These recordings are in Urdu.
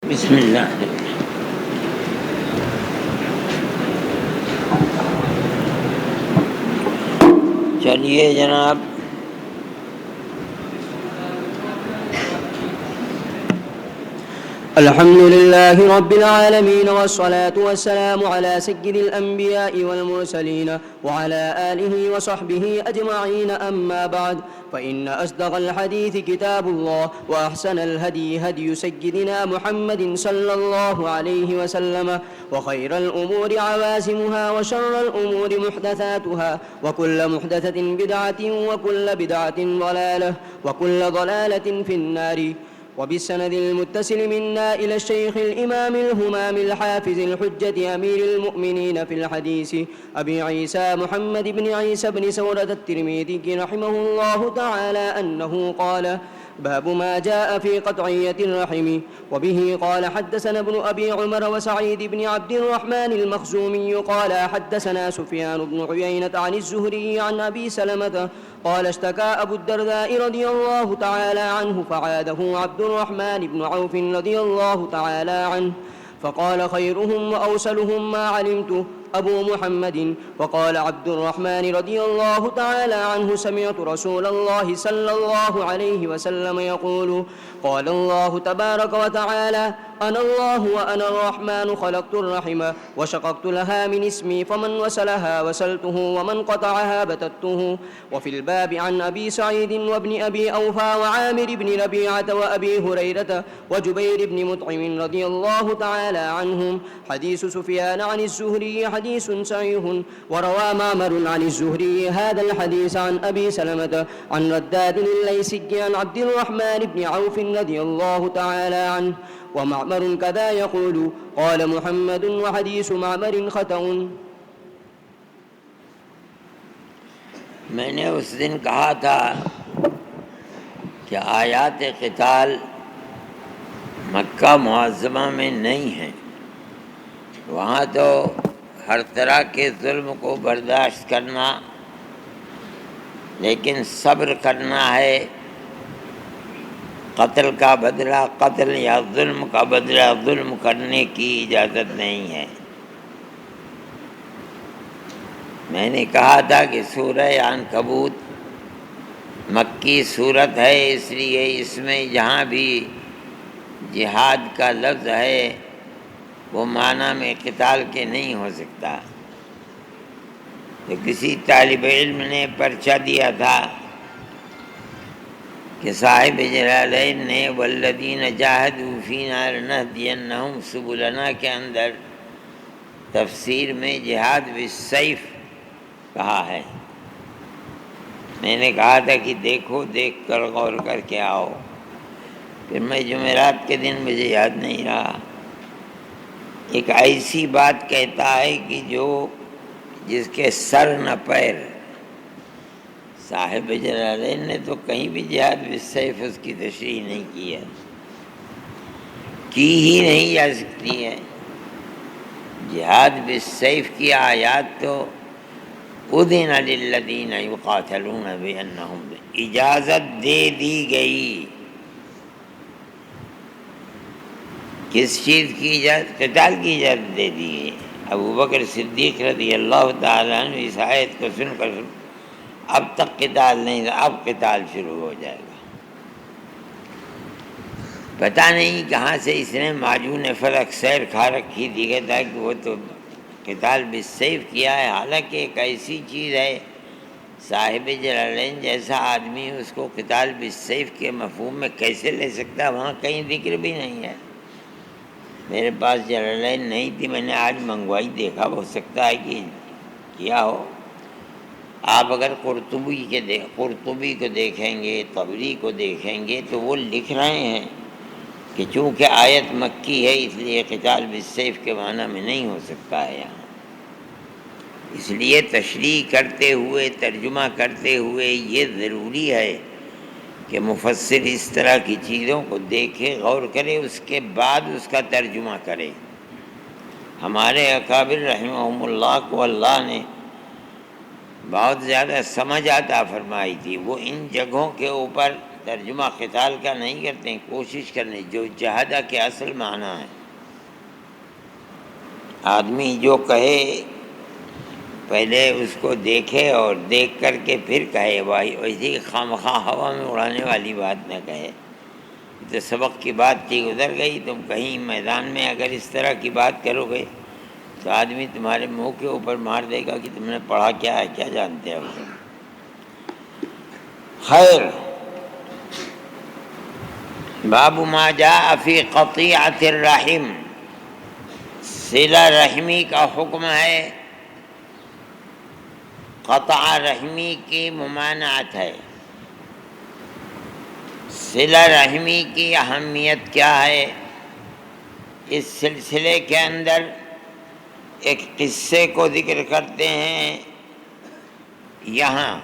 بسم اللہ. چلیے جناب، الحمد لله رب العالمين والصلاة والسلام على سيد الأنبياء والمرسلين وعلى آله وصحبه أجمعين، أما بعد، فإن أصدق الحديث كتاب الله، وأحسن الهدي هدي سيدنا محمد صلى الله عليه وسلم، وخير الأمور عوازمها، وشر الأمور محدثاتها، وكل محدثة بدعة، وكل بدعة ضلالة، وكل ضلالة في النار. وبالسند المتصل منا إلى الشيخ الإمام الهمام الحافظ الحجة أمير المؤمنين في الحديث أبي عيسى محمد بن عيسى بن سورة الترمذي رحمه الله تعالى أنه قال: باب ما جاء في قطعية الرحم. وبه قال حدثنا ابن أبي عمر وسعيد بن عبد الرحمن المخزومي قال حدثنا سفيان بن عيينة عن الزهري عن أبي سلمة قال اشتكى أبو الدرداء رضي الله تعالى عنه فعاده عبد الرحمن بن عوف رضي الله تعالى عنه فقال: خيرهم وأوسلهم ما علمت أبو محمد. وقال عبد الرحمن رضي الله تعالى عنه: سمعت رسول الله صلى الله عليه وسلم يقول: قال الله تبارك وتعالى: أنا الله وأنا الرحمن خلقت الرحم وشققت لها من اسمي، فمن وصلها وصلته ومن قطعها بتته. وفي الباب عن أبي سعيد وابن أبي أوفى وعامر بن ربيعة وأبي هريرة وجبير بن مطعم رضي الله تعالى عنهم. حديث سفيان عن الزهري حديث صحيح. وروى معمر عن الزهري هذا الحديث عن أبي سلمة عن رداد الليثي عن عبد الرحمن بن عوف رضي الله تعالى عنه. ومعمر كذا يقول: قال محمد وحديث معمر خطأ. میں نے اس دن کہا تھا کہ آیات قتال مکہ معظمہ میں نہیں ہیں. وہاں تو ہر طرح کے ظلم کو برداشت کرنا، لیکن صبر کرنا ہے. قتل کا بدلہ قتل یا ظلم کا بدلہ ظلم کرنے کی اجازت نہیں ہے. میں نے کہا تھا کہ سورہ عنکبوت مکی صورت ہے، اس لیے اس میں جہاں بھی جہاد کا لفظ ہے وہ معنی میں قتال کے نہیں ہو سکتا. تو کسی طالب علم نے پرچہ دیا تھا کہ صاحب جلالین نے والذین جاہدوا فینا لنہدینہم سبلنا کے اندر تفسیر میں جہاد بالسیف کہا ہے. میں نے کہا تھا کہ دیکھو، دیکھ کر غور کر کے آؤ. پھر میں جمعرات کے دن مجھے یاد نہیں رہا، ایک ایسی بات کہتا ہے کہ جس کے سر نہ پیر. صاحب جلالین نے تو کہیں بھی جہاد بالسیف اس کی تشریح نہیں کی ہے، کی ہی نہیں جا سکتی ہے. جہاد بالسیف کی آیات تو اذن للذین یقاتلون بانہم، اجازت دے دی گئی. کس چیز کی اجازت؟ قتال کی اجازت دے دی گئی. ابو بکر صدیق رضی اللہ تعالیٰ عنہ اس آیت کو سن کر اب تک قتال نہیں تھا، اب قتال شروع ہو جائے گا. پتہ نہیں کہاں سے اس نے معجون فلک سیر کھا رکھی تھی، کہتا ہے کہ وہ تو قتال بالسیف کیا ہے. حالانکہ ایک ایسی چیز ہے، صاحب جلالین جیسا آدمی اس کو قتال بالسیف کے مفہوم میں کیسے لے سکتا؟ وہاں کہیں ذکر بھی نہیں ہے. میرے پاس جلالین نہیں تھی، میں نے آج منگوائی، دیکھا، ہو سکتا ہے کہ کیا ہو. آپ اگر قرطبی کو دیکھیں گے، طبری کو دیکھیں گے تو وہ لکھ رہے ہیں کہ چونکہ آیت مکی ہے اس لیے قتال بالسیف کے معنی میں نہیں ہو سکتا ہے یہاں. اس لیے تشریح کرتے ہوئے، ترجمہ کرتے ہوئے یہ ضروری ہے کہ مفسر اس طرح کی چیزوں کو دیکھے، غور کرے، اس کے بعد اس کا ترجمہ کرے. ہمارے اکابر رحمہم اللہ کو اللہ نے بہت زیادہ سمجھ عطا فرمائی تھی۔ وہ ان جگہوں کے اوپر ترجمہ قتال کا نہیں کرتے ہیں، کوشش کرنے جو جہادہ کے اصل معنی ہے۔ آدمی جو کہے پہلے اس کو دیکھے اور دیکھ کر کے پھر کہے، ویسی خواہ ہوا میں اڑانے والی بات نہ کہے۔ تو سبق کی بات تھی، گزر گئی۔ تم کہیں میدان میں اگر اس طرح کی بات کرو گے تو آدمی تمہارے منہ کے اوپر مار دے گا کہ تم نے پڑھا کیا ہے، کیا جانتے ہو۔ خیر، باب ما جاء فی قطیعۃ الرحم، صلہ رحمی کا حکم ہے۔ قطع رحمی کی ممانعت ہے۔ صلہ رحمی کی اہمیت کیا ہے؟ اس سلسلے کے اندر ایک قصے کو ذکر کرتے ہیں یہاں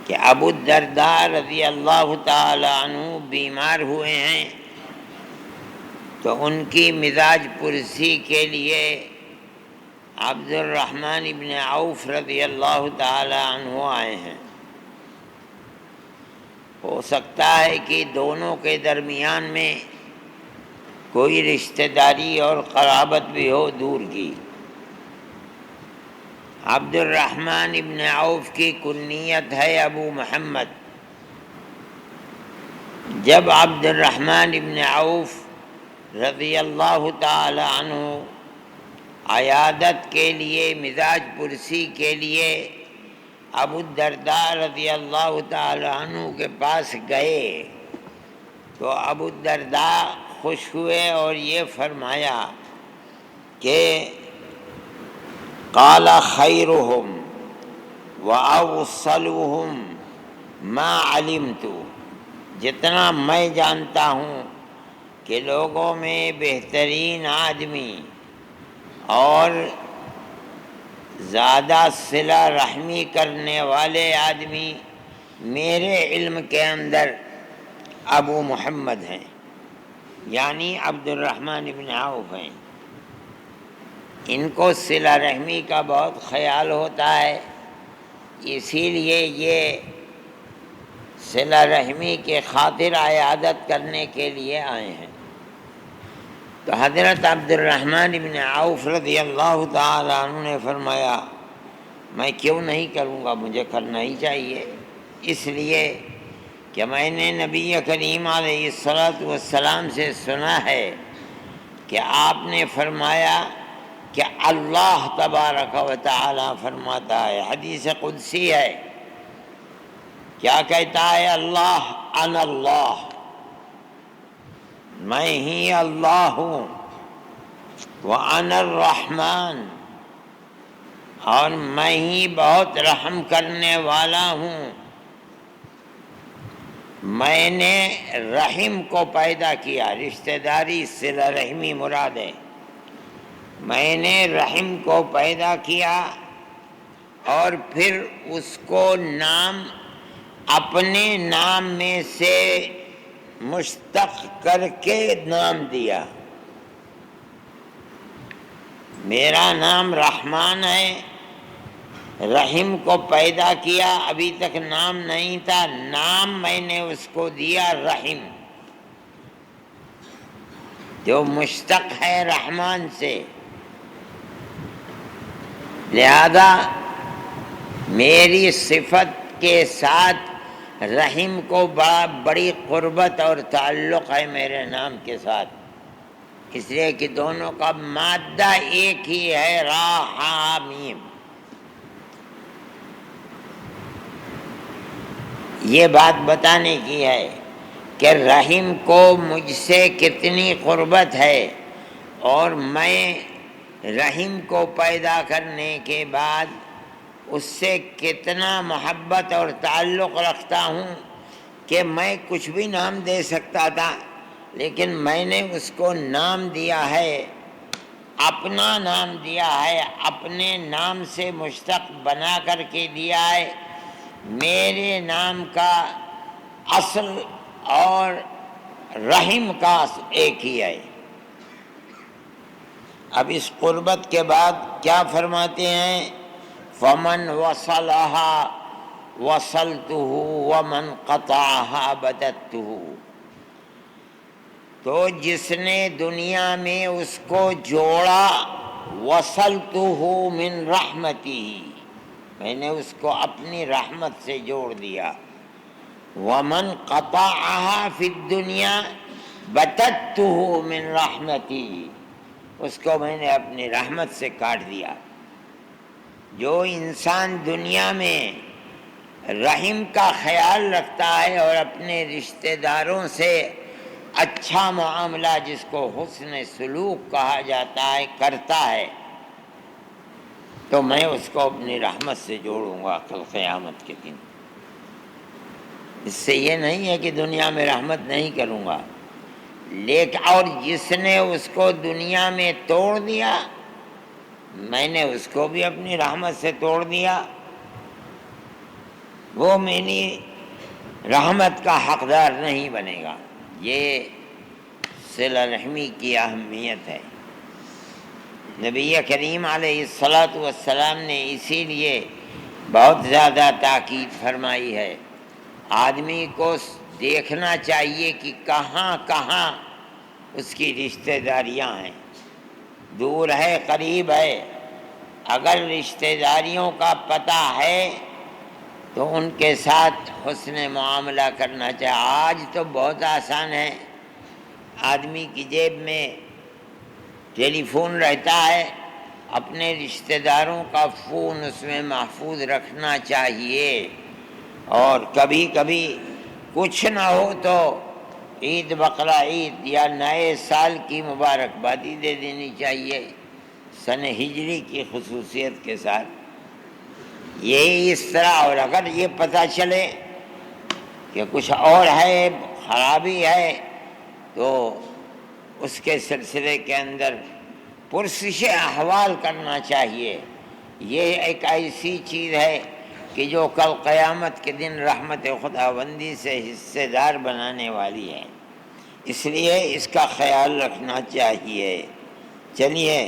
کہ ابو الدرداء رضی اللہ تعالی عنہ بیمار ہوئے ہیں، تو ان کی مزاج پرسی کے لیے عبد الرحمن ابن عوف رضی اللہ تعالی عنہ آئے ہیں۔ ہو سکتا ہے کہ دونوں کے درمیان میں کوئی رشتہ داری اور قرابت بھی ہو دور کی۔ عبد الرحمن ابن عوف کی کنیت ہے ابو محمد۔ جب عبد الرحمن ابن عوف رضی اللہ تعالی عنہ عیادت کے لیے، مزاج پرسی کے لیے ابو الدرداء رضی اللہ تعالی عنہ کے پاس گئے تو ابو الدرداء خوش ہوئے اور یہ فرمایا کہ قال خیرہم واوصلہم ما علمت، جتنا میں جانتا ہوں کہ لوگوں میں بہترین آدمی اور زیادہ صلہ رحمی کرنے والے آدمی میرے علم کے اندر ابو محمد ہیں، یعنی عبد الرحمن ابن عوف ہیں۔ ان کو صلہ رحمی کا بہت خیال ہوتا ہے، اسی لیے یہ صلہ رحمی کے خاطر عیادت کرنے کے لیے آئے ہیں۔ تو حضرت عبد الرحمن ابن عوف رضی اللہ تعالی عنہ نے فرمایا میں کیوں نہیں کروں گا، مجھے کرنا ہی چاہیے، اس لیے کہ میں نے نبی کریم علیہ السلام سے سنا ہے کہ آپ نے فرمایا کہ اللہ تبارک و تعالی فرماتا ہے، حدیث قدسی ہے، کیا کہتا ہے اللہ؟ انا اللہ، میں ہی اللہ ہوں، وَأَنَا الرَّحْمَنُ، اور میں ہی بہت رحم کرنے والا ہوں۔ میں نے رحم کو پیدا کیا، رشتہ داری صلہ رحمی مراد ہے، میں نے رحم کو پیدا کیا اور پھر اس کو نام اپنے نام میں سے مشتق کر کے نام دیا۔ میرا نام رحمان ہے، رحم کو پیدا کیا، ابھی تک نام نہیں تھا، نام میں نے اس کو دیا رحم، جو مشتق ہے رحمان سے۔ لہذا میری صفت کے ساتھ رحم کو بڑی قربت اور تعلق ہے میرے نام کے ساتھ، اس لیے کہ دونوں کا مادہ ایک ہی ہے، را ہا میم۔ یہ بات بتانے کی ہے کہ رحم کو مجھ سے کتنی قربت ہے اور میں رحم کو پیدا کرنے کے بعد اس سے کتنا محبت اور تعلق رکھتا ہوں کہ میں کچھ بھی نام دے سکتا تھا، لیکن میں نے اس کو نام دیا ہے، اپنا نام دیا ہے، اپنے نام سے مشتق بنا کر کے دیا ہے۔ میرے نام کا اصل اور رحم کا ایک ہی ہے۔ اب اس قربت کے بعد کیا فرماتے ہیں فمن وصلها وصلته ومن قطعها بددته، تو جس نے دنیا میں اس کو جوڑا، وصلته من رحمتی، میں نے اس کو اپنی رحمت سے جوڑ دیا، ومن قطعها فی الدنیا بددته من رحمتی، اس کو میں نے اپنی رحمت سے کاٹ دیا۔ جو انسان دنیا میں رحم کا خیال رکھتا ہے اور اپنے رشتہ داروں سے اچھا معاملہ، جس کو حسن سلوک کہا جاتا ہے، کرتا ہے، تو میں اس کو اپنی رحمت سے جوڑوں گا کل قیامت کے دن۔ اس سے یہ نہیں ہے کہ دنیا میں رحمت نہیں کروں گا، لیکن اور جس نے اس کو دنیا میں توڑ دیا، میں نے اس کو بھی اپنی رحمت سے توڑ دیا، وہ میری رحمت کا حقدار نہیں بنے گا۔ یہ صلہ رحمی کی اہمیت ہے۔ نبی کریم علیہ الصلاۃ والسلام نے اسی لیے بہت زیادہ تاکید فرمائی ہے۔ آدمی کو دیکھنا چاہیے کہ کہاں کہاں اس کی رشتہ داریاں ہیں، دور ہے قریب ہے۔ اگر رشتہ داریوں کا پتہ ہے تو ان کے ساتھ حسن معاملہ کرنا چاہیے۔ آج تو بہت آسان ہے، آدمی کی جیب میں ٹیلی فون رہتا ہے، اپنے رشتہ داروں کا فون اس میں محفوظ رکھنا چاہیے، اور کبھی کبھی کچھ نہ ہو تو عید بقرہ عید یا نئے سال کی مبارکبادی دے دینی چاہیے، سن ہجری کی خصوصیت کے ساتھ۔ یہ اس طرح، اور اگر یہ پتہ چلے کہ کچھ اور ہے، خرابی ہے، تو اس کے سلسلے کے اندر پرسش احوال کرنا چاہیے۔ یہ ایک ایسی چیز ہے کہ جو کل قیامت کے دن رحمت خداوندی سے حصے دار بنانے والی ہے، اس لیے اس کا خیال رکھنا چاہیے۔ چلیے،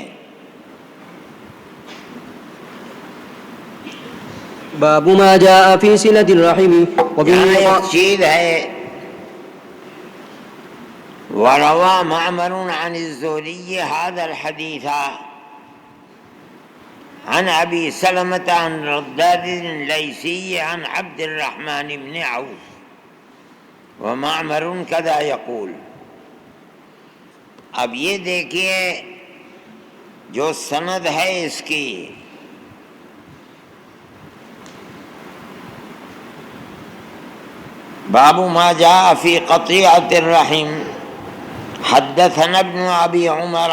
باب ما جاء في صلة الرحم یہاں ایک چیز ہے، وروى معمر عن الزهري هذا الحديث عن أبي سلمة عن رداد الليثي عن عبد الرحمن بن عوف ومعمر كذا يقول۔ اب یہ دیکھیے جو سند ہے اس کی، باب ما جاء في قطيعة الرحم، حدثنا ابن أبي عمر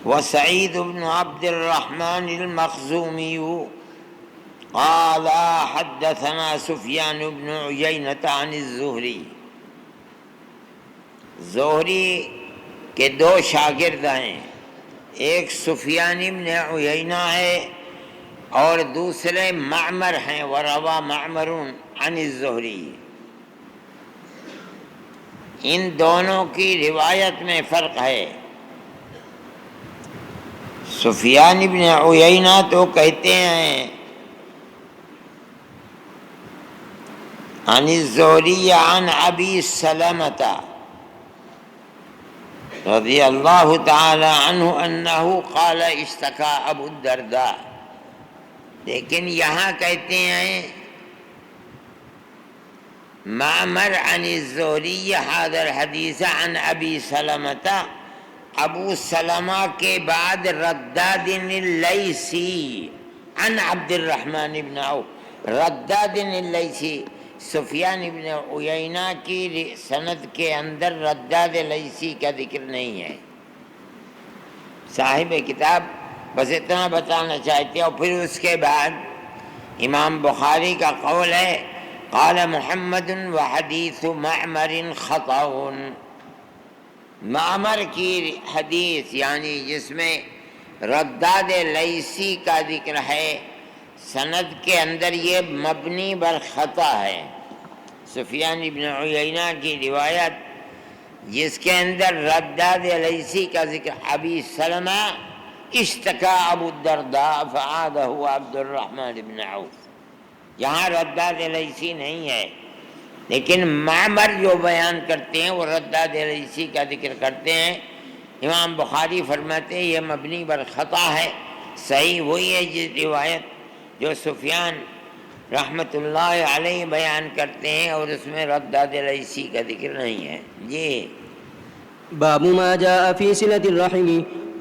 وسعيد بن عبد الرحمن المخزومي قال حدثنا سفيان بن عيينة عن الزهري۔ زہری کے دو شاگرد ہیں، ایک سفیان بن عیینہ ہے اور دوسرے معمر ہیں، وروى معمر عن الزہری۔ ان دونوں کی روایت میں فرق ہے۔ سفیان بن عیینہ تو کہتے ہیں عن الزہری عن ابی سلمۃ رضی اللہ تعالی عنہ انہ قال اشتکا ابو الدرداء، لیکن یہاں کہتے ہیں معمر عن الزہری هذا الحدیث عن ابی سلمۃ، ابو سلمہ کے بعد رداد اللیثی عن عبد الرحمن بن عوف۔ رداد اللیثی، سفیان بن عیینہ کی سند کے اندر رداد لیثی کا ذکر نہیں ہے۔ صاحب کتاب بس اتنا بتانا چاہتے ہیں، اور پھر اس کے بعد امام بخاری کا قول ہے قال محمد وحدیث معمر خطأ۔ معمر کی حدیث یعنی جس میں رداد لیثی کا ذکر ہے، سند کے اندر یہ مبنی بر خطا ہے۔ سفیان بن عیینہ کی روایت جس کے اندر رداد لیثی کا ذکر، ابی سلمہ اشتکا ابو الدرداء فعادہ عبد الرحمن بن عوف. یہاں رداد لیثی نہیں ہے، لیکن معمر جو بیان کرتے ہیں وہ رداد لیثی کا ذکر کرتے ہیں. امام بخاری فرماتے ہیں یہ مبنی بر خطا ہے، صحیح وہی ہے جس روایت جو سفیان رحمۃ اللہ علیہ بیان کرتے ہیں، اور اس میں رداد لیثی کا ذکر نہیں ہے. جی باب ما جاء في صلة الرحم.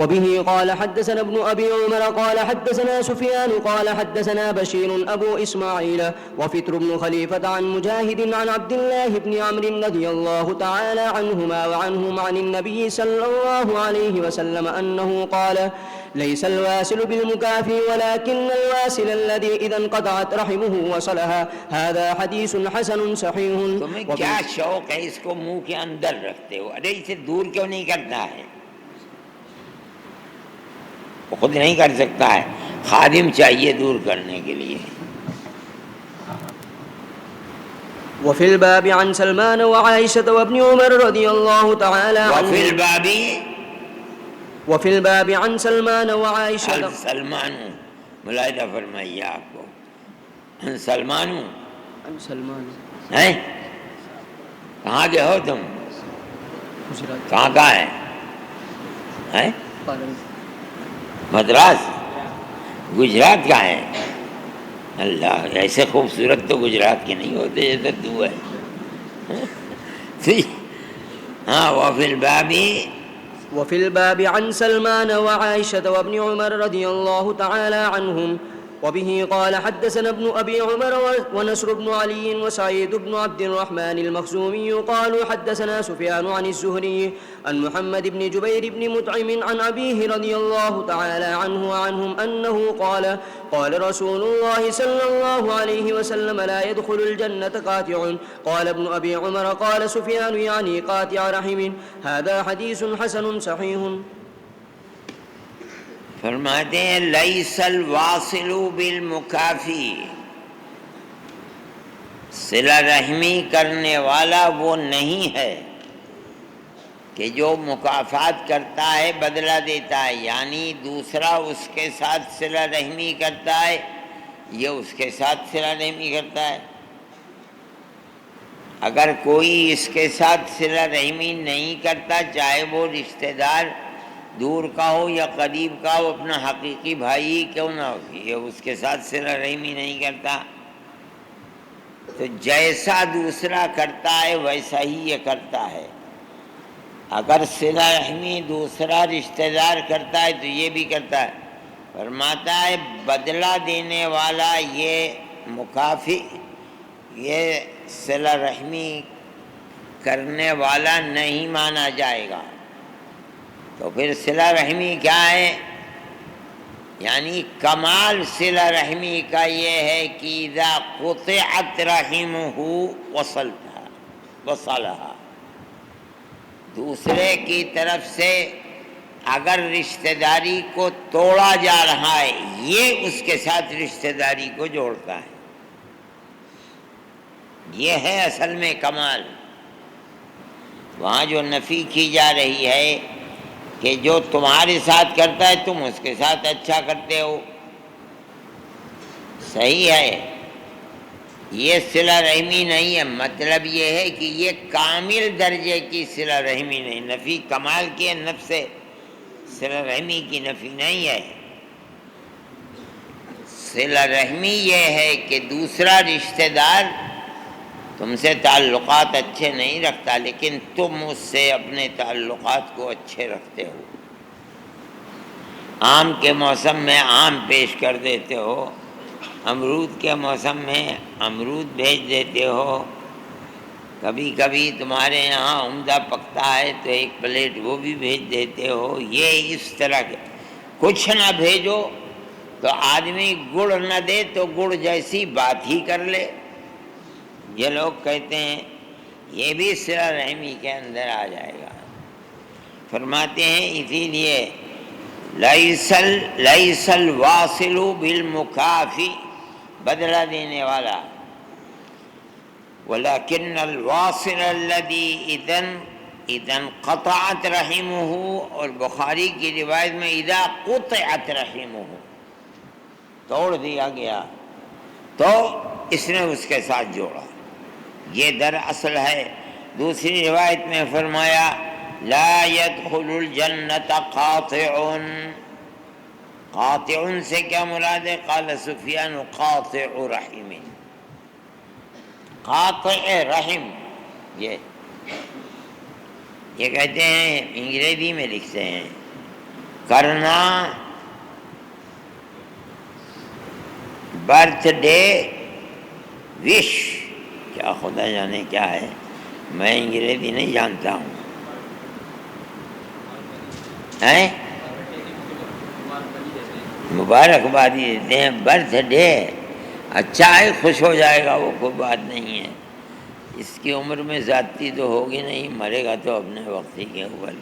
وبه قال حدثنا ابن أبي عمر قال حدثنا سفيان قال حدثنا بشير أبو إسماعيل وفطر بن خليفة عن مجاهد عن عبد الله بن عمرو رضي الله تعالى عنهما وعنهم عن النبي صلى الله عليه وسلم أنه قال ليس الواصل بالمكافي ولكن الواصل الذي إذا انقطعت رحمه وصلها. هذا حديث حسن صحيح. تمہیں کیا شوق ہے اس کو منہ کے اندر رکھتے ہو؟ ارے اسے دور کیوں نہیں کرتا ہے؟ وہ خود نہیں کر سکتا ہے، خادم چاہیے دور کرنے کے لیے. وفي الباب عن سلمان وعائشة وابن عمر رضي الله تعالى عنهم. وفي الباب عن سلمان وعائشة. سلمان ملاحظہ فرمائیے آپ کو، سلمان ہیں کہاں کے ہو تم؟ کہاں کا ہے؟ مدراس، گجرات کا ہے. اللہ، ایسے خوبصورت تو گجرات کے نہیں ہوتے جیسے تو ہے. ہاں وفي الباب عن سلمان وعائشة وابن عمر رضي الله تعالى عنهم. وبه قال حدثنا ابن أبي عمر ونصر بن علي وسعيد بن عبد الرحمن المخزومي قالوا حدثنا سفيان عن الزهري عن محمد بن جبير بن مطعم عن أبيه رضي الله تعالى عنه وعنهم أنه قال قال رسول الله صلى الله عليه وسلم لا يدخل الجنة قاطع. قال ابن أبي عمر قال سفيان يعني قاطع رحم. هذا حديث حسن صحيح. فرماتے ہیں لیس الواصل بالمکافی، صلہ رحمی کرنے والا وہ نہیں ہے کہ جو مکافات کرتا ہے، بدلہ دیتا ہے، یعنی دوسرا اس کے ساتھ صلہ رحمی کرتا ہے، یہ اس کے ساتھ صلہ رحمی کرتا ہے. اگر کوئی اس کے ساتھ صلہ رحمی نہیں کرتا، چاہے وہ رشتہ دار دور کا ہو یا قریب کا ہو، اپنا حقیقی بھائی کیوں نہ ہو، یہ اس کے ساتھ صلہ رحمی نہیں کرتا، تو جیسا دوسرا کرتا ہے ویسا ہی یہ کرتا ہے. اگر صلہ رحمی دوسرا رشتہ دار کرتا ہے تو یہ بھی کرتا ہے. فرماتا ہے بدلہ دینے والا یہ مکافی، یہ صلہ رحمی کرنے والا نہیں مانا جائے گا. تو پھر صلہ رحمی کیا ہے؟ یعنی کمال صلہ رحمی کا یہ ہے کہ اذا قطعت رحمہ وصلها، دوسرے کی طرف سے اگر رشتہ داری کو توڑا جا رہا ہے، یہ اس کے ساتھ رشتہ داری کو جوڑتا ہے. یہ ہے اصل میں کمال. وہاں جو نفی کی جا رہی ہے کہ جو تمہارے ساتھ کرتا ہے تم اس کے ساتھ اچھا کرتے ہو، صحیح ہے، یہ صلہ رحمی نہیں ہے. مطلب یہ ہے کہ یہ کامل درجے کی صلہ رحمی نہیں. نفی کمال کی ہے، نفس صلہ رحمی کی نفی نہیں ہے. صلہ رحمی یہ ہے کہ دوسرا رشتہ دار تم سے تعلقات اچھے نہیں رکھتا، لیکن تم اس سے اپنے تعلقات کو اچھے رکھتے ہو. آم کے موسم میں آم پیش کر دیتے ہو، امرود کے موسم میں امرود بھیج دیتے ہو. کبھی کبھی تمہارے یہاں عمدہ پکتا ہے تو ایک پلیٹ وہ بھی بھیج دیتے ہو. یہ اس طرح کے کچھ نہ بھیجو تو آدمی گڑ نہ دے تو گڑ جیسی بات ہی کر لے. یہ لوگ کہتے ہیں یہ بھی صلہ رحمی کے اندر آ جائے گا. فرماتے ہیں اسی لیے لیس الواصل بالمکافی، بدلہ دینے والا، ولكن الواصل الذي اذا اذا قطعت رحمہ، اور بخاری کی روایت میں اذا قطعت رحمہ، توڑ دیا گیا، تو اس نے اس کے ساتھ جوڑا، یہ دراصل ہے۔ دوسری روایت میں فرمایا لا يدخل الجنت قاطع، قاطع سے کیا مراد ہے؟ قال سفیان قاطع رحم، قاطع رحم، یہ کہتے ہیں انگریزی میں لکھتے ہیں کرنا برتھ ڈے وش، کیا خدا جانے کیا ہے، میں انگریزی نہیں جانتا ہوں، مبارکبادی دیتے ہیں، برتھ ڈے، اچھا ہے، خوش ہو جائے گا، وہ کوئی بات نہیں ہے، اس کی عمر میں زیادتی تو ہوگی نہیں، مرے گا تو اپنے وقت ہی کے اوپر،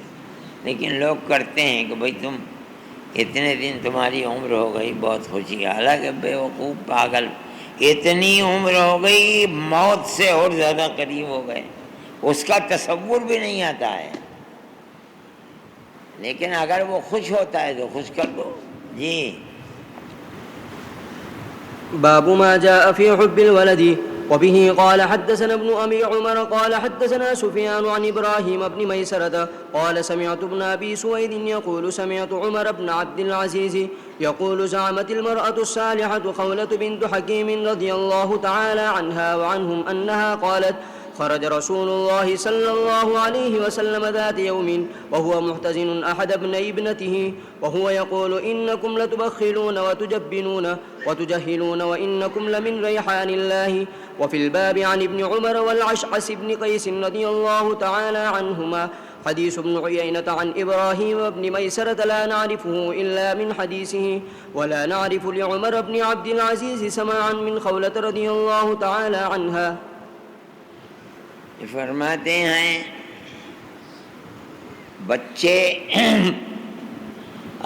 لیکن لوگ کرتے ہیں کہ بھئی تم اتنے دن تمہاری عمر ہو گئی، بہت خوشی ہے، حالانکہ بیوقوف پاگل، اتنی عمر ہو گئی موت سے اور زیادہ قریب ہو گئے، اس کا تصور بھی نہیں آتا ہے، لیکن اگر وہ خوش ہوتا ہے تو خوش کر دو جی۔ باب ما جاء في حب الولد. وبه قال حدثنا ابن أبي عمر قال حدثنا سفيان عن إبراهيم بن ميسرة قال سمعت ابن أبي سويد يقول سمعت عمر بن عبد العزيز يقول زعمت المرأة الصالحة خولة بنت حكيم رضي الله تعالى عنها وعنهم أنها قالت خرج رسول الله صلى الله عليه وسلم ذات يوم وهو محتزن أحد ابني ابنته وهو يقول إنكم لتبخلون وتجبنون وتجهلون وإنكم لمن ريحان الله. وفي الباب عن ابن عمر والعشعث بن قيس رضي الله تعالى عنهما حديث ابن عيينة عن إبراهيم بن ميسرة لا نعرفه إلا من حديثه ولا نعرف لعمر بن عبد العزيز سماعا من خولة رضي الله تعالى عنها. فرماتے ہیں بچے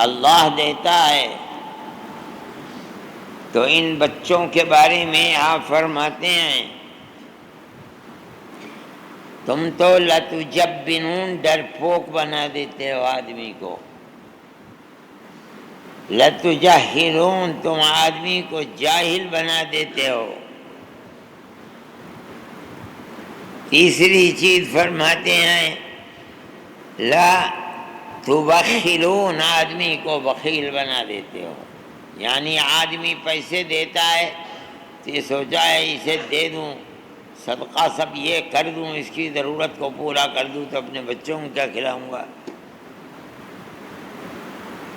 اللہ دیتا ہے، تو ان بچوں کے بارے میں آپ فرماتے ہیں تم تو لتجبنون، ڈرپوک بنا دیتے ہو آدمی کو، لتجہلون، تم آدمی کو جاہل بنا دیتے ہو، تیسری چیز فرماتے ہیں لا تبخلون، آدمی کو بخیل بنا دیتے ہو، یعنی آدمی پیسے دیتا ہے تو یہ سوچا ہے اسے دے دوں، صدقہ سب یہ کر دوں، اس کی ضرورت کو پورا کر دوں، تو اپنے بچوں کو کیا کھلاؤں گا؟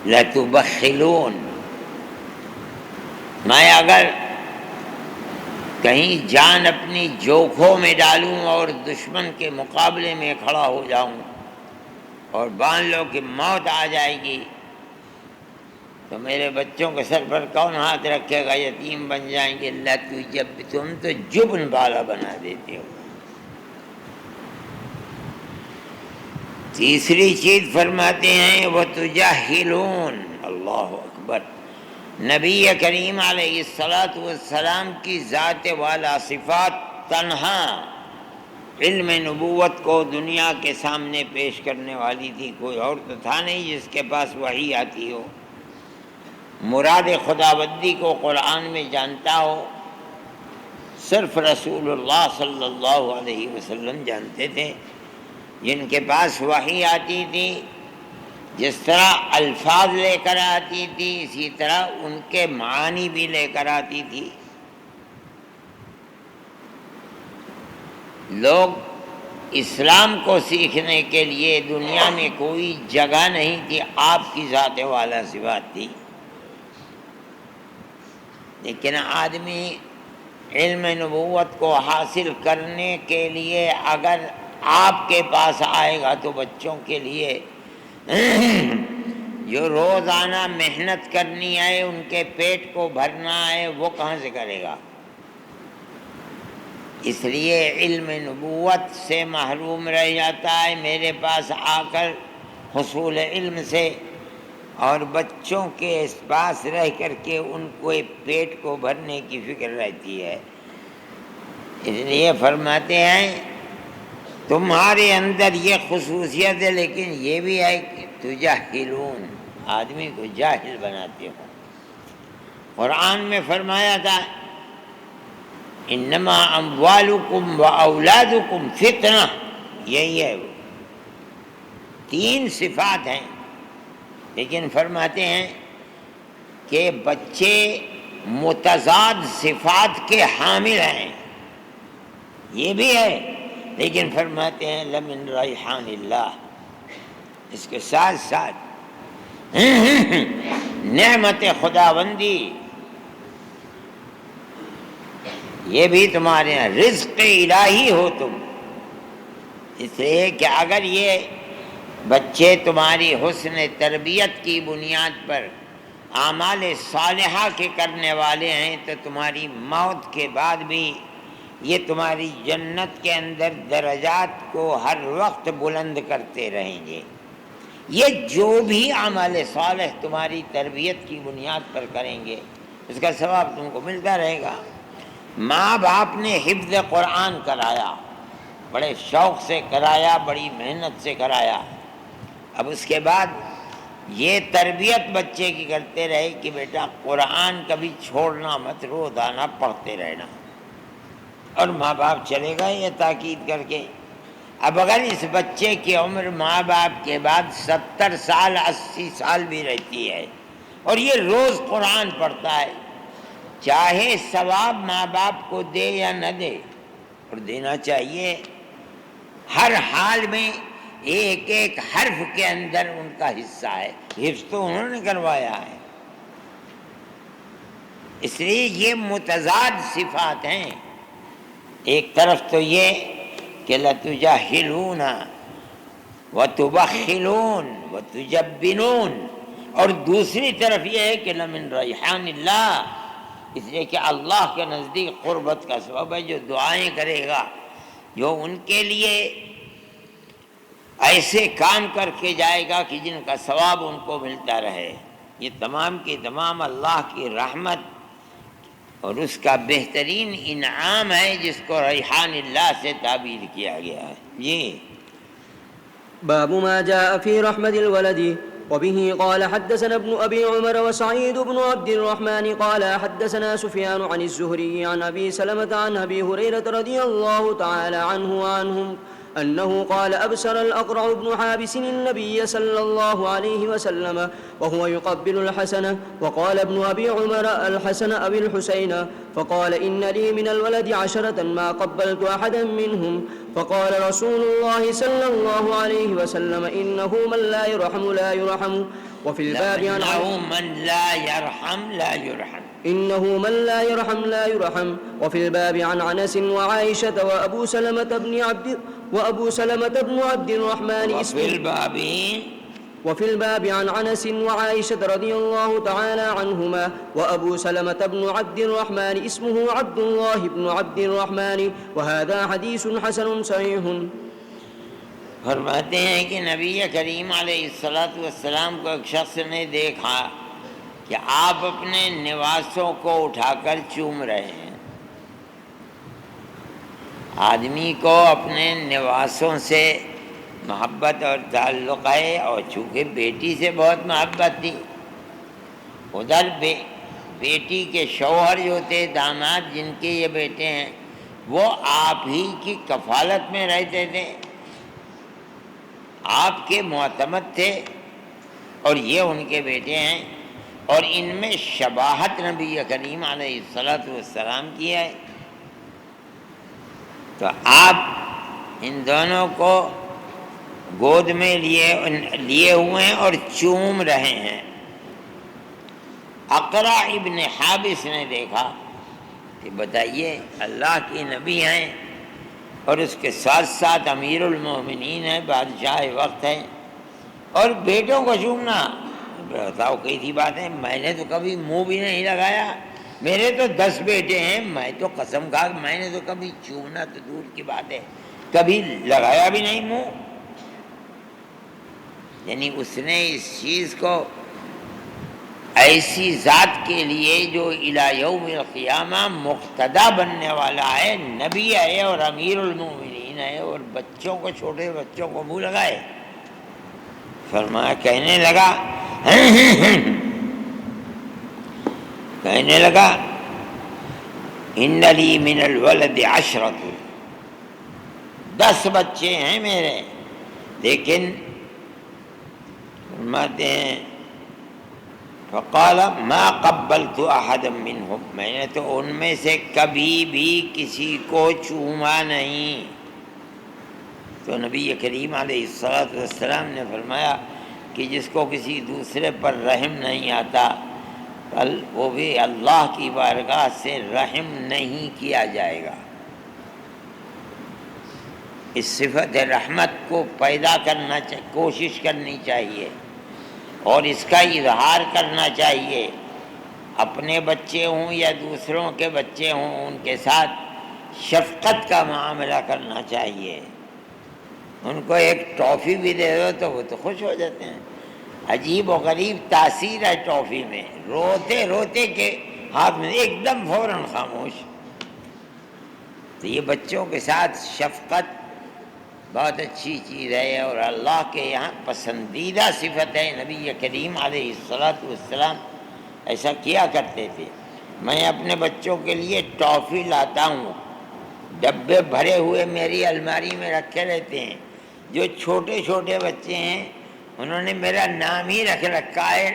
لتبخلون، میں اگر کہیں جان اپنی جوکھوں میں ڈالوں اور دشمن کے مقابلے میں کھڑا ہو جاؤں اور مان لو کہ موت آ جائے گی، تو میرے بچوں کے سر پر کون ہاتھ رکھے گا؟ یتیم بن جائیں گے۔ تم تو جبن والا بنا دیتے ہو۔ تیسری چیز فرماتے ہیں وَتُجَهِّلُونَ، اللہ اکبر، نبی کریم علیہ الصلاۃ والسلام کی ذات والا صفات تنہا علم نبوت کو دنیا کے سامنے پیش کرنے والی تھی، کوئی اور تو تھا نہیں جس کے پاس وحی آتی ہو، مراد خداوندی کو قرآن میں جانتا ہو، صرف رسول اللہ صلی اللہ علیہ وسلم جانتے تھے، جن کے پاس وحی آتی تھی، جس طرح الفاظ لے کر آتی تھی اسی طرح ان کے معانی بھی لے کر آتی تھی۔ لوگ اسلام کو سیکھنے کے لیے دنیا میں کوئی جگہ نہیں تھی، آپ کی ذات والا صفات تھی، لیکن آدمی علم نبوت کو حاصل کرنے کے لیے اگر آپ کے پاس آئے گا تو بچوں کے لیے جو روزانہ محنت کرنی ہے، ان کے پیٹ کو بھرنا ہے، وہ کہاں سے کرے گا؟ اس لیے علم نبوت سے محروم رہ جاتا ہے میرے پاس آ کر حصول علم سے، اور بچوں کے پاس رہ کر کے ان کو پیٹ کو بھرنے کی فکر رہتی ہے۔ اس لیے فرماتے ہیں تمہارے اندر یہ خصوصیت ہے، لیکن یہ بھی ہے کہ تجاہلون، آدمی کو جاہل بناتے ہو۔ قرآن میں فرمایا تھا انما اموالکم و اولادکم فتنہ، یہی ہے وہ 3 صفات ہیں، لیکن فرماتے ہیں کہ بچے متضاد صفات کے حامل ہیں، یہ بھی ہے، لیکن فرماتے ہیں لمن ریحان اللہ، اس کے ساتھ ساتھ نعمت خداوندی، یہ بھی تمہارے یہاں رزق الہی ہو تم، اس لیے کہ اگر یہ بچے تمہاری حسن تربیت کی بنیاد پر اعمال صالحہ کے کرنے والے ہیں تو تمہاری موت کے بعد بھی یہ تمہاری جنت کے اندر درجات کو ہر وقت بلند کرتے رہیں گے۔ یہ جو بھی عمل صالح تمہاری تربیت کی بنیاد پر کریں گے اس کا ثواب تم کو ملتا رہے گا۔ ماں باپ نے حفظ قرآن کرایا، بڑے شوق سے کرایا، بڑی محنت سے کرایا، اب اس کے بعد یہ تربیت بچے کی کرتے رہے کہ بیٹا قرآن کبھی چھوڑنا مت، روزانہ پڑھتے رہنا، اور ماں باپ چلے گئے یہ تاکید کر کے۔ اب اگر اس بچے کی عمر ماں باپ کے بعد 70 سال 80 سال بھی رہتی ہے اور یہ روز قرآن پڑھتا ہے، چاہے ثواب ماں باپ کو دے یا نہ دے، اور دینا چاہیے، ہر حال میں ایک ایک حرف کے اندر ان کا حصہ ہے، حفظ تو انہوں نے کروایا ہے۔ اس لیے یہ متضاد صفات ہیں، ایک طرف تو یہ کہ لَتُجَاهِلُونَ وَتُبَخِّلُونَ وَتُجَبِّنُونَ، اور دوسری طرف یہ ہے کہ لَمِن رَيْحَانِ اللَّهِ، اس لیے کہ اللہ کے نزدیک قربت کا سبب ہے، جو دعائیں کرے گا، جو ان کے لیے ایسے کام کر کے جائے گا کہ جن کا ثواب ان کو ملتا رہے، یہ تمام کی تمام اللہ کی رحمت اور اس کا بہترین انعام ہے جس کو ریحان اللہ سے تعبیر کیا گیا ہے۔ جی باب ما جاء في رحمة الولد. وبه قال حدثنا ابن أبي عمر وسعيد بن عبد الرحمن قال حدثنا سفيان عن الزهري عن أبي سلمة عن أبي هريرة رضي الله تعالى عنه وعنهم أنه قال أبصر الأقرع بن حابس النبي صلى الله عليه وسلم وهو يقبل الحسن، وقال ابن أبي عمر الحسن أبي الحسين، فقال إن لي من الولد 10 ما قبلت أحدا منهم، فقال رسول الله صلى الله عليه وسلم إنه من لا يرحم لا يرحم. وفي الباب عن إنه من لا يرحم لا يرحم، إنه من لا يرحم لا يرحم. وفي الباب عن أنس وعائشة وأبو سلمة بن عبد الرحمن وفي الباب عن أنس وعائشة رضي الله تعالى عنهما وأبو سلمة بن عبد الرحمن اسمه عبد الله بن عبد الرحمن، وهذا حديث حسن صحيح. فرماتے ہیں کہ نبی کریم علیہ الصلاۃ والسلام کو ایک شخص نے دیکھا کہ آپ اپنے نواسوں کو اٹھا کر چوم رہے ہیں۔ آدمی کو اپنے نواسوں سے محبت اور تعلق ہے، اور چونکہ بیٹی سے بہت محبت تھی، ادھر بیٹی کے شوہر جو تھے، داماد جن کے یہ بیٹے ہیں، وہ آپ ہی کی کفالت میں رہتے تھے، آپ کے معتمد تھے، اور یہ ان کے بیٹے ہیں، اور ان میں شباہت نبی کریم علیہ الصلاۃ والسلام کی ہے۔ تو آپ ان دونوں کو گود میں لیے ہوئے ہیں اور چوم رہے ہیں۔ اقرع ابن حابس نے دیکھا کہ بتائیے اللہ کی نبی ہیں اور اس کے ساتھ ساتھ امیر المومنین ہیں، بادشاہ وقت ہیں، اور بیٹوں کو چومنا، بتاؤ کیسی بات ہے، میں نے تو کبھی منہ بھی نہیں لگایا، میرے تو 10 بیٹے ہیں، میں تو قسم کھا کہ میں نے تو کبھی چومنا تو دور کی بات ہے، کبھی لگایا بھی نہیں منہ۔ یعنی اس نے اس چیز کو ایسی ذات کے لیے جو الی یوم القیامہ مقتدا بننے والا ہے، نبی ہے اور امیر المومنین دین ہے اور بچوں کو، چھوٹے بچوں کو منہ لگائے؟ فرمایا، کہنے لگا ان لی من الولد 10، 10 بچے ہیں میرے، لیکن فرماتے ہیں فقال ما قبلت احدا منهم، میں نے تو ان میں سے کبھی بھی کسی کو چوما نہیں۔ تو نبی کریم علیہ الصلوۃ والسلام نے فرمایا کہ جس کو کسی دوسرے پر رحم نہیں آتا وہ بھی اللہ کی بارگاہ سے رحم نہیں کیا جائے گا۔ اس صفت رحمت کو پیدا کرنا کوشش کرنی چاہیے اور اس کا اظہار کرنا چاہیے۔ اپنے بچے ہوں یا دوسروں کے بچے ہوں، ان کے ساتھ شفقت کا معاملہ کرنا چاہیے۔ ان کو ایک ٹافی بھی دے دو تو وہ تو خوش ہو جاتے ہیں۔ عجیب و غریب تاثیر ہے ٹافی میں، روتے روتے کے ہاتھ میں ایک دم فوراً خاموش۔ تو یہ بچوں کے ساتھ شفقت بہت اچھی چیز ہے اور اللہ کے یہاں پسندیدہ صفت ہے۔ نبی کریم علیہ الصلوۃ والسلام ایسا کیا کرتے تھے۔ میں اپنے بچوں کے لیے ٹافی لاتا ہوں، ڈبے بھرے ہوئے میری الماری میں رکھے رہتے ہیں۔ جو چھوٹے چھوٹے بچے ہیں انہوں نے میرا نام ہی رکھ رکھا ہے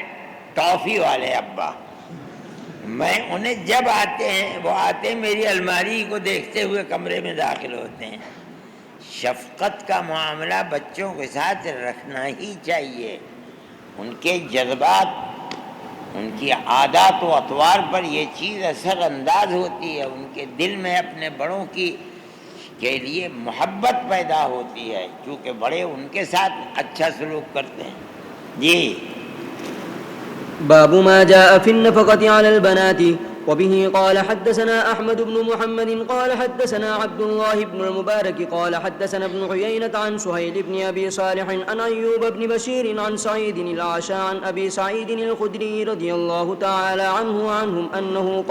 ٹافی والے ابا۔ میں انہیں جب آتے ہیں وہ آتے ہیں میری الماری کو دیکھتے ہوئے کمرے میں داخل ہوتے ہیں۔ شفقت کا معاملہ بچوں کے ساتھ رکھنا ہی چاہیے۔ ان کے جذبات، ان کی عادات و اطوار پر یہ چیز اثر انداز ہوتی ہے، ان کے دل میں اپنے بڑوں کے لیے محبت پیدا ہوتی ہے کیونکہ بڑے ان کے ساتھ اچھا سلوک کرتے ہیں۔ جی باب ما جاء في النفقة على البنات وبه قال حدثنا أحمد بن محمد قال حدثنا عبد الله بن المبارك قال حدثنا ابن عيينة عن سهيل بن أبي صالح عن أيوب بن بشير عن سعيد الأعشى عن أبي سعيد الخدري رضي الله تعالى عنه وعنهم أنه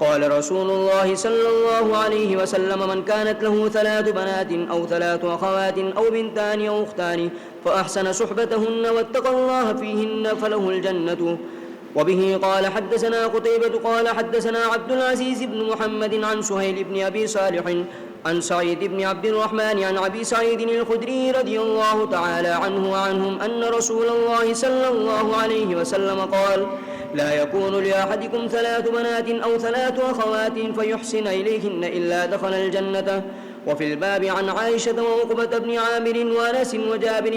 قال رسول الله صلى الله عليه وسلم من كانت له 3 بنات أو 3 أخوات أو بنتان أو أختان فأحسن صحبتهن واتقى الله فيهن فله الجنة. وبه قال حدثنا قتيبة قال حدثنا عبد العزيز بن محمد عن سهيل بن أبي صالح عن سعيد بن عبد الرحمن عن أبي سعيد الخدري رضي الله تعالى عنه وعنهم أن رسول الله صلى الله عليه وسلم قال لا يكون لأحدكم 3 بنات أو 3 أخوات فيحسن إليهن إلا دخل الجنة. وفي الباب عن عائشة وعقبة بن عامر وأنس وجابر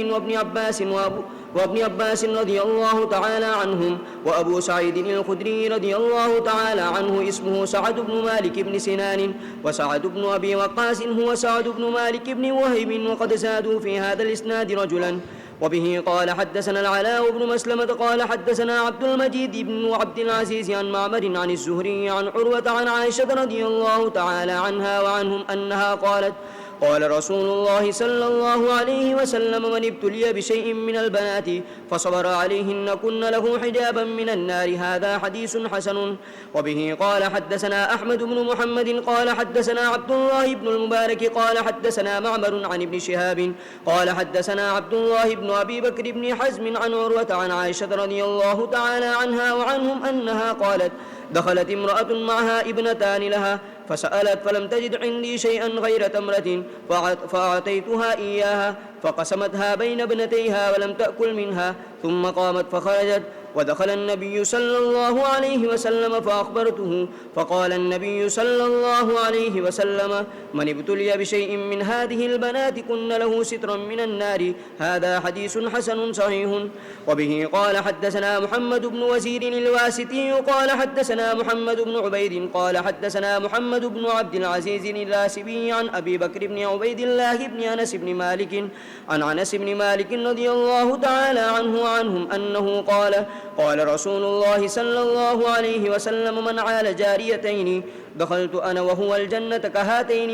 وابن عباس رضي الله تعالى عنهم وأبو سعيد الخدري رضي الله تعالى عنه اسمه سعد بن مالك بن سنان وسعد بن أبي وقاص هو سعد بن مالك بن وهب وقد زادوا في هذا الإسناد رجلا. وبه قال حدثنا العلاء بن مسلمة قال حدثنا عبد المجيد بن عبد العزيز عن معمر عن الزهري عن عروة عن عائشة رضي الله تعالى عنها وعنهم أنها قالت قال رسول الله صلى الله عليه وسلم من ابتلي بشيء من البنات فصبر عليهن كن له حجابا من النار. هذا حديث حسن. وبه قال حدثنا أحمد بن محمد قال حدثنا عبد الله بن المبارك قال حدثنا معمر عن ابن شهاب قال حدثنا عبد الله بن أبي بكر بن حزم عن عروة عن عائشة رضي الله تعالى عنها وعنهم أنها قالت دخلت امرأة معها ابنتان لها فسألت فلم تجد عندي شيئا غير تمرة فأعطيتها إياها فقسمتها بين ابنتيها ولم تأكل منها ثم قامت فخرجت ودخل النبي صلى الله عليه وسلم فأخبرته فقال النبي صلى الله عليه وسلم من ابتلي بشيء من هذه البنات كن له سترا من النار. هذا حديث حسن صحيح. وبه قال حدثنا محمد بن وزير الواسطي قال حدثنا محمد بن عبيد قال حدثنا محمد بن عبد العزيز الراسبي عن أبي بكر بن عبيد الله بن أنس بن مالك عن أنس بن مالك رضي الله تعالى عنه وعنهم أنه قال رسول الله صلى الله عليه وسلم من عال جاريتين دخلت أنا وهو الجنة كهاتين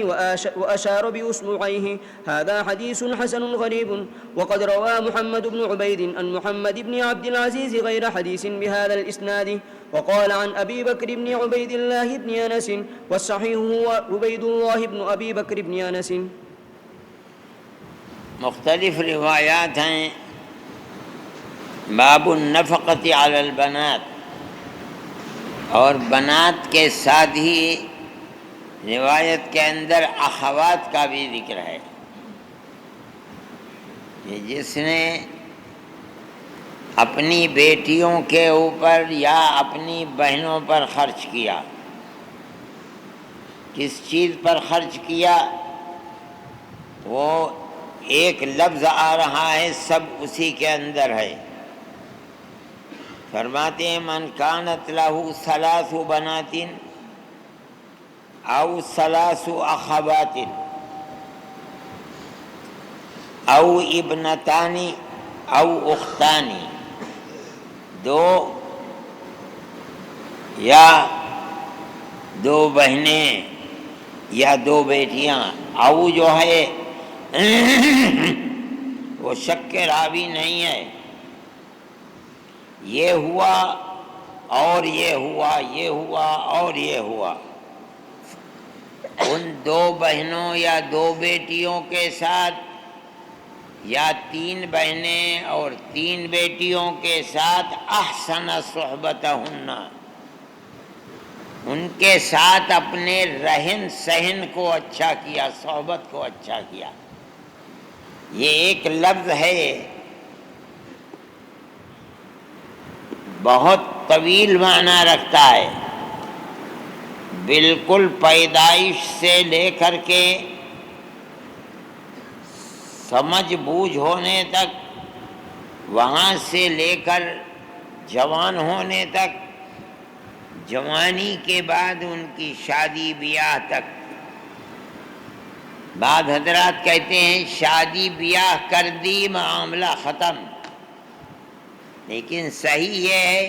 وأشار بأصبعيه. هذا حديث حسن غريب. وقد روى محمد بن عبيد عن محمد بن عبد العزيز غير حديث بهذا الإسناد. وقال عن أبي بكر بن عبيد الله بن أنس والصحيح هو عبيد الله بن أبي بكر بن أنس. مختلف روایات ہیں باب النفقۃ علی البنات، اور بنات کے ساتھ ہی روایت کے اندر اخوات کا بھی ذکر ہے کہ جس نے اپنی بیٹیوں کے اوپر یا اپنی بہنوں پر خرچ کیا، کس چیز پر خرچ کیا، وہ ایک لفظ آ رہا ہے، سب اسی کے اندر ہے۔ فرماتے ہیں من کانت لہ ثلاث بنات او ثلاث اخوات او ابنتان او اختان، دو یا دو بہنیں یا دو بیٹیاں، او جو ہے وہ شک کے راوی نہیں ہے، یہ ہوا اور یہ ہوا، یہ ہوا اور یہ ہوا، ان دو بہنوں یا دو بیٹیوں کے ساتھ یا تین بہنیں اور تین بیٹیوں کے ساتھ احسن صحبتہن، ان کے ساتھ اپنے رہن سہن کو اچھا کیا، صحبت کو اچھا کیا۔ یہ ایک لفظ ہے بہت طویل معنی رکھتا ہے، بالکل پیدائش سے لے کر کے سمجھ بوجھ ہونے تک، وہاں سے لے کر جوان ہونے تک، جوانی کے بعد ان کی شادی بیاہ تک۔ بعض حضرات کہتے ہیں شادی بیاہ کر دی معاملہ ختم، لیکن صحیح یہ ہے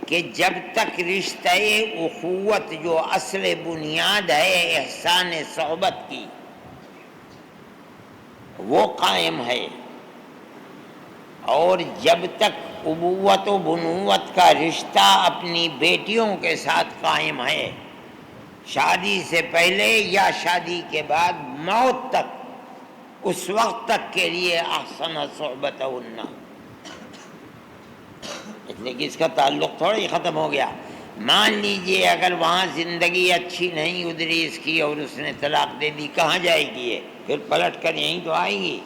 کہ جب تک رشتہ اخوت جو اصل بنیاد ہے احسان صحبت کی وہ قائم ہے، اور جب تک ابوت و بنوت کا رشتہ اپنی بیٹیوں کے ساتھ قائم ہے، شادی سے پہلے یا شادی کے بعد موت تک، اس وقت تک کے لیے احسن صحبتہن، اس لیے کہ اس کا تعلق تھوڑا ہی ختم ہو گیا۔ مان لیجئے اگر وہاں زندگی اچھی نہیں گزری اس کی اور اس نے طلاق دے دی، کہاں جائے گی یہ؟ پھر پلٹ کر یہیں تو آئے گی،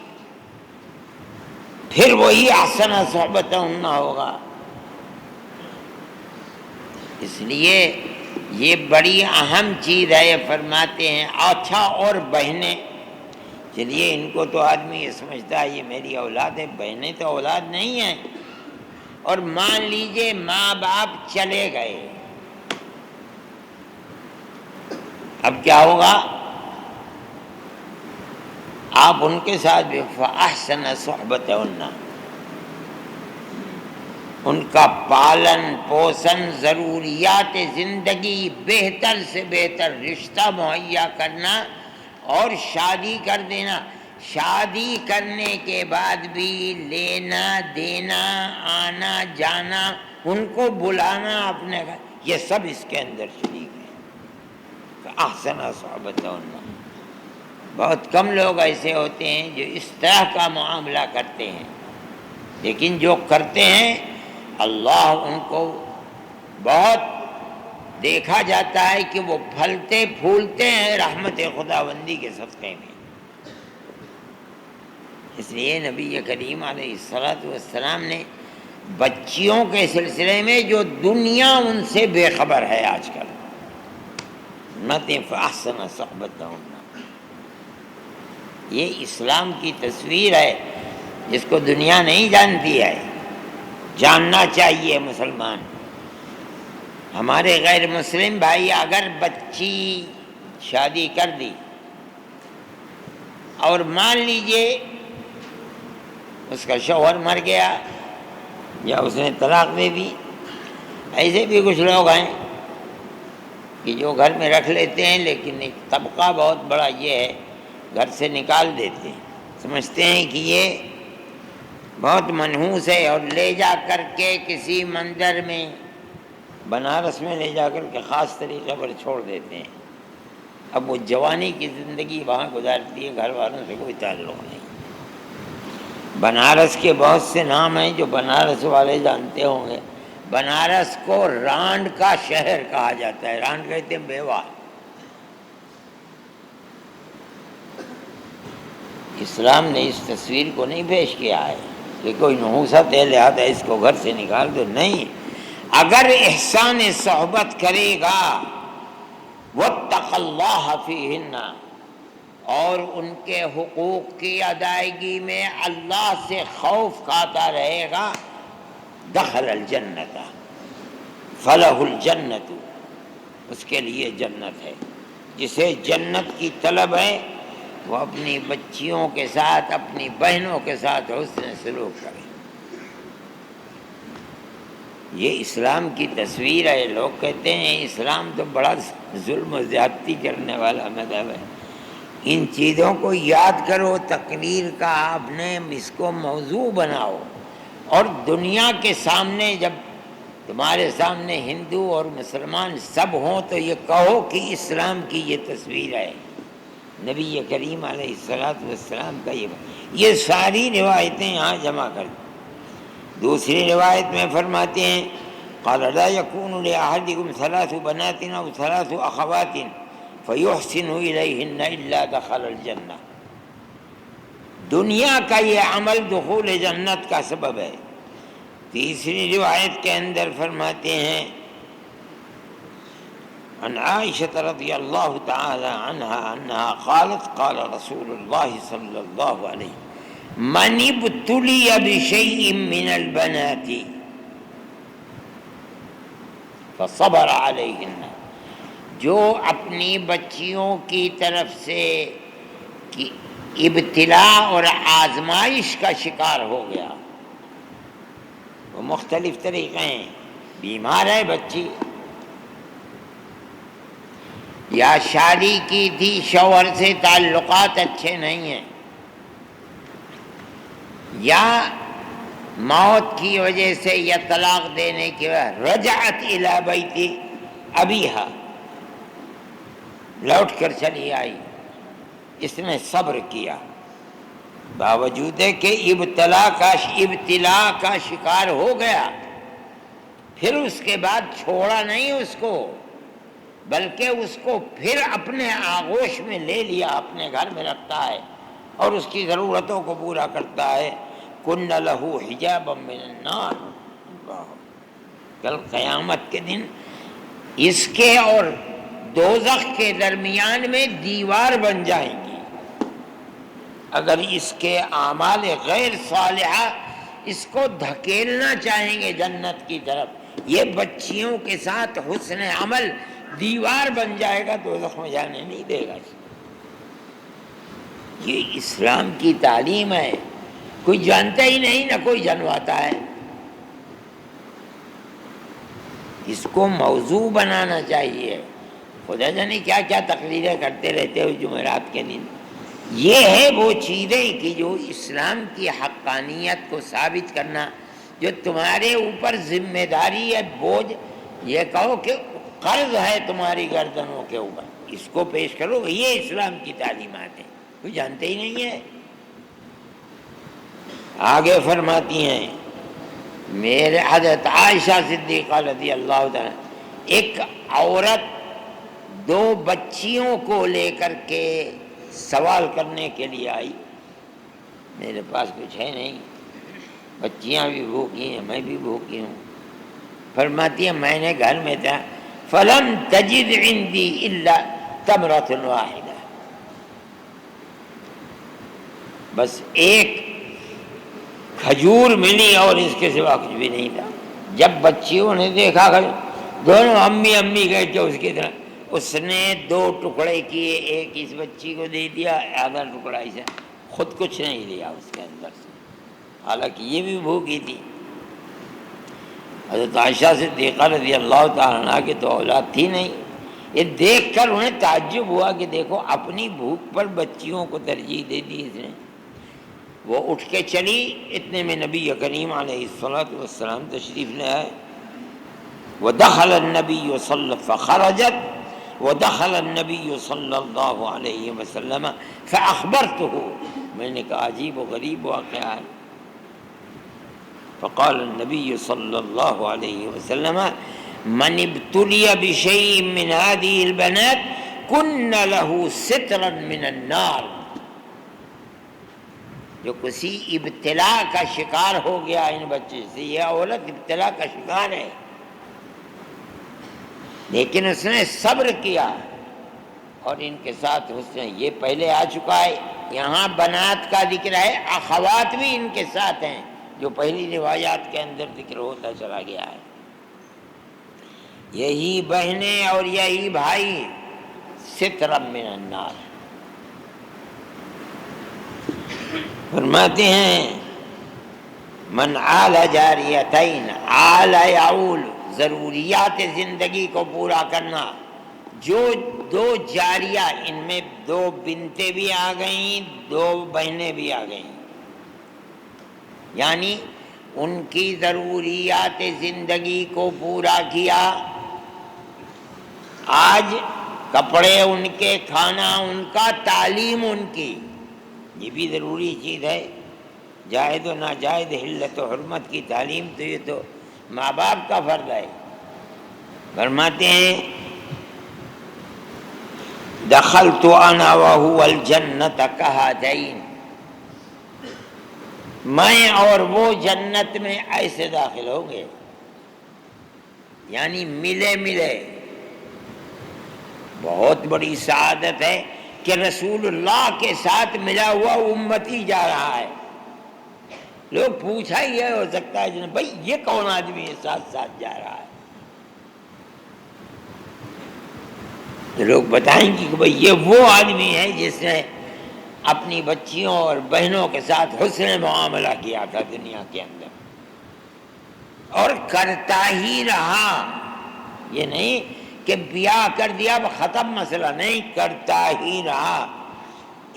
پھر وہی احسن صحبتہن ہوگا۔ اس لیے یہ بڑی اہم چیز ہے۔ فرماتے ہیں اچھا، اور بہنیں، چلیے ان کو تو آدمی یہ سمجھتا ہے یہ میری اولاد ہے، بہنیں تو اولاد نہیں ہیں۔ اور مان لیجئے ماں باپ چلے گئے، اب کیا ہوگا؟ آپ ان کے ساتھ بھی فَأَحْسَنَ صُحْبَتَهُنَّ، ان کا پالن پوشن، ضروریات زندگی، بہتر سے بہتر رشتہ مہیا کرنا اور شادی کر دینا۔ شادی کرنے کے بعد بھی لینا دینا، آنا جانا، ان کو بلانا اپنے گھر، یہ سب اس کے اندر شریک ہے۔ احسن صحبتہن، بہت کم لوگ ایسے ہوتے ہیں جو اس طرح کا معاملہ کرتے ہیں، لیکن جو کرتے ہیں اللہ ان کو بہت دیکھا جاتا ہے کہ وہ پھلتے پھولتے ہیں رحمت خداوندی کے صدقے میں۔ اس لیے نبی کریم علیہ السلام نے بچیوں کے سلسلے میں جو دنیا ان سے بے خبر ہے آج کل، فَأَحْسَنَ صُحْبَتَهُنَّ، یہ اسلام کی تصویر ہے جس کو دنیا نہیں جانتی ہے، جاننا چاہیے مسلمان۔ ہمارے غیر مسلم بھائی اگر بچی شادی کر دی اور مان لیجئے اس کا شوہر مر گیا یا اس نے طلاق دے دی، ایسے بھی کچھ لوگ ہیں کہ جو گھر میں رکھ لیتے ہیں، لیکن ایک طبقہ بہت بڑا یہ ہے گھر سے نکال دیتے ہیں، سمجھتے ہیں کہ یہ بہت منحوس ہے، اور لے جا کر کے کسی مندر میں، بنارس میں لے جا کر کے خاص طریقے پر چھوڑ دیتے ہیں۔ اب وہ جوانی کی زندگی وہاں گزارتی ہے، گھر والوں سے کوئی تعلق نہیں۔ بنارس کے بہت سے نام ہیں جو بنارس والے جانتے ہوں گے۔ بنارس کو رانڈ کا شہر کہا جاتا ہے، رانڈ کہتے ہیں بیوہ۔ اسلام نے اس تصویر کو نہیں پیش کیا ہے کہ کوئی نحوست ہے لہذا اس کو گھر سے نکال دو، نہیں۔ اگر احسان صحبت کرے گا واتق اللہ فیہن، اور ان کے حقوق کی ادائیگی میں اللہ سے خوف کھاتا رہے گا، دخل الجنت، فلہ الجنت، اس کے لیے جنت ہے۔ جسے جنت کی طلب ہے وہ اپنی بچیوں کے ساتھ، اپنی بہنوں کے ساتھ حسن سلوک کرے۔ یہ اسلام کی تصویر ہے۔ لوگ کہتے ہیں اسلام تو بڑا ظلم و زیادتی کرنے والا مذہب ہے۔ ان چیزوں کو یاد کرو، تقریر کا آپ نے اس کو موضوع بناؤ، اور دنیا کے سامنے جب تمہارے سامنے ہندو اور مسلمان سب ہوں تو یہ کہو کہ اسلام کی یہ تصویر ہے، نبی کریم علیہ السلام کا یہ ساری روایتیں یہاں جمع کر دیں۔ دوسری روایت میں فرماتے ہیں قال لا يكون لأحدكم 3 بنات أو 3 أخوات فيحسن إليهن إلا دخل الجنة۔ دنیا کا یہ عمل دخول جنت کا سبب ہے۔ تیسری روایت کے اندر فرماتے ہیں عن عائشة رضی اللہ تعالی عنها انها قالت قال رسول اللہ صلی اللہ علیہ من ابتلی بشیء من البنات فصبر علیہن، جو اپنی بچیوں کی طرف سے ابتلا اور آزمائش کا شکار ہو گیا، وہ مختلف طریقے ہیں، بیمار ہے بچی، یا شادی کی تھی شوہر سے تعلقات اچھے نہیں ہیں، یا موت کی وجہ سے یا طلاق دینے کی وجہ رجعت الی بیت ابیہا، لوٹ کر چلی آئی، اس نے صبر کیا باوجود کہ ابتلا کا شکار ہو گیا، پھر اس کے بعد چھوڑا نہیں اس کو، بلکہ اس کو پھر اپنے آغوش میں لے لیا، اپنے گھر میں رکھتا ہے اور اس کی ضرورتوں کو پورا کرتا ہے۔ کن لہ حجابا من النار، کل قیامت کے دن اس کے اور دوزخ کے درمیان میں دیوار بن جائیں گی اگر اس کے اعمال غیر صالحہ اس کو دھکیلنا چاہیں گے جنت کی طرف، یہ بچیوں کے ساتھ حسن عمل دیوار بن جائے گا، دوزخ میں جانے نہیں دے گا۔ یہ اسلام کی تعلیم ہے، کوئی جانتا ہی نہیں نہ کوئی جنواتا ہے۔ اس کو موضوع بنانا چاہیے۔ خدا جانے کیا کیا تقریریں کرتے رہتے ہو جمعرات کے دن۔ یہ ہے وہ چیزیں کہ جو اسلام کی حقانیت کو ثابت کرنا، جو تمہارے اوپر ذمہ داری ہے، بوجھ، یہ کہو کہ قرض ہے تمہاری گردنوں کے اوپر، اس کو پیش کرو، یہ اسلام کی تعلیمات ہیں، کوئی جانتے ہی نہیں ہے۔ آگے فرماتی ہیں میرے حضرت عائشہ صدیقہ رضی اللہ تعالیٰ، ایک عورت 2 بچیوں کو لے کر کے سوال کرنے کے لیے آئی، میرے پاس کچھ ہے نہیں، بچیاں بھی بھوکی ہیں، میں بھی بھوکی ہوں۔ فرماتی ہے میں نے گھر میں تھا، فلم تجد عندی الا تمرۃ واحدہ، بس ایک کھجور ملی اور اس کے سوا کچھ بھی نہیں تھا۔ جب بچیوں نے دیکھا دونوں امی امی گئے کہ اس کی طرح، اس نے 2 ٹکڑے کیے، ایک اس بچی کو دے دیا، آدھا ٹکڑا اسے، خود کچھ نہیں لیا اس کے اندر سے، حالانکہ یہ بھی بھوکی تھی۔ حضرت عائشہ صدیقہ رضی اللہ تعالیٰ عنہ کی تو اولاد تھی نہیں، یہ دیکھ کر انہیں تعجب ہوا کہ دیکھو اپنی بھوک پر بچیوں کو ترجیح دے دی اس نے۔ وہ اٹھ کے چلی، اتنے میں نبی کریم علیہ السلام تشریف لے آئے، ودخل النبی فخرجت ودخل النبی صلی اللہ علیہ وسلم فاخبرته، میں نے کہا عجیب و غریب واقعہ ہے، فقال النبی صلی اللہ علیہ وسلم من ابتلی بشیء من هذه البنات کن له سترا من النار، جو کسی ابتلا کا شکار ہو گیا ان بچے سے، یہ عورت ابتلا کا شکار ہے لیکن اس نے صبر کیا اور ان کے ساتھ حسن، یہ پہلے آ چکا ہے، یہاں بنات کا ذکر ہے، اخوات بھی ان کے ساتھ ہیں جو پہلی روایات کے اندر ذکر ہوتا چلا گیا ہے، یہی بہنیں اور یہی بھائی سترا من النار۔ فرماتے ہیں من آل جاریتین، آل یعول، ضروریات زندگی کو پورا کرنا، جو دو جاریہ، ان میں دو بنتیں بھی آ گئیں، دو بہنیں بھی آ گئیں، یعنی ان کی ضروریات زندگی کو پورا کیا، آج کپڑے ان کے، کھانا ان کا، تعلیم ان کی، یہ بھی ضروری چیز ہے، جائز و ناجائز، حلت و حرمت کی تعلیم تو یہ تو ماں باپ کا فرض ہے۔ فرماتے ہیں دخلت انا وهو الجنت كهاتين، میں اور وہ جنت میں ایسے داخل ہوں گے، یعنی ملے ملے۔ بہت بڑی سعادت ہے کہ رسول اللہ کے ساتھ ملا ہوا امتی جا رہا ہے۔ لوگ پوچھا ہی ہے، ہو سکتا ہے بھائی یہ کون آدمی ہے ساتھ ساتھ جا رہا ہے، تو لوگ بتائیں گے کہ بھائی یہ وہ آدمی ہے جس نے اپنی بچیوں اور بہنوں کے ساتھ حسن معاملہ کیا تھا دنیا کے اندر، اور کرتا ہی رہا، یہ نہیں کہ بیاہ کر دیا اب ختم مسئلہ، نہیں، کرتا ہی رہا،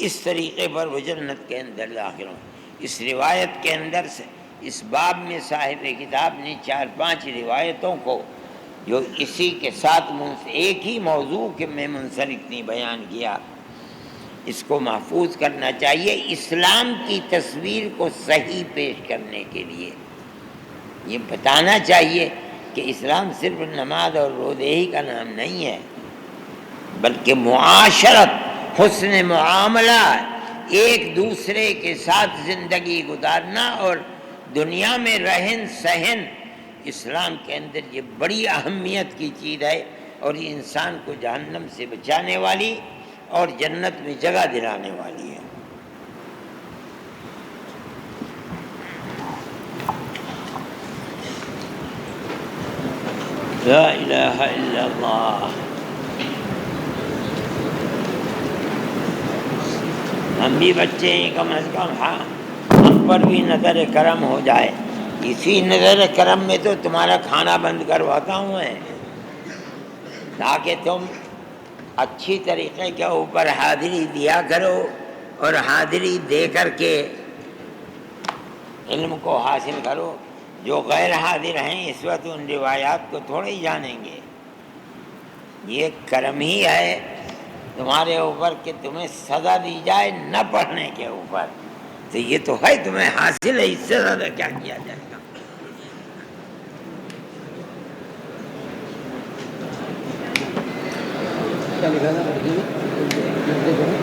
اس طریقے پر وہ جنت کے اندر داخل ہوں۔ اس روایت کے اندر سے، اس باب میں صاحب کتاب نے 4-5 روایتوں کو جو اسی کے ساتھ ایک ہی موضوع کے میں منسلک نہیں بیان کیا، اس کو محفوظ کرنا چاہیے اسلام کی تصویر کو صحیح پیش کرنے کے لیے۔ یہ بتانا چاہیے کہ اسلام صرف نماز اور روزے کا نام نہیں ہے، بلکہ معاشرت، حسن معاملہ، ایک دوسرے کے ساتھ زندگی گزارنا اور دنیا میں رہن سہن، اسلام کے اندر یہ بڑی اہمیت کی چیز ہے، اور یہ انسان کو جہنم سے بچانے والی اور جنت میں جگہ دلانے والی ہے۔ لا الہ الا اللہ۔ ہم بھی بچے ہیں، کم از کم ہاں ہم پر بھی نظر کرم ہو جائے، اسی نظر کرم میں تو تمہارا کھانا بند کرواتا ہوں میں، تاکہ تم اچھی طریقے کے اوپر حاضری دیا کرو، اور حاضری دے کر کے علم کو حاصل کرو۔ جو غیر حاضر ہیں اس وقت ان روایات کو تھوڑے ہی جانیں گے، یہ کرم ہی ہے تمہارے اوپر کہ تمہیں سزا دی جائے نہ پڑھنے کے اوپر، تو یہ تو ہے تمہیں حاصل ہے، اس سے زیادہ کیا کیا جائے گا۔ کیا لکھا تھا؟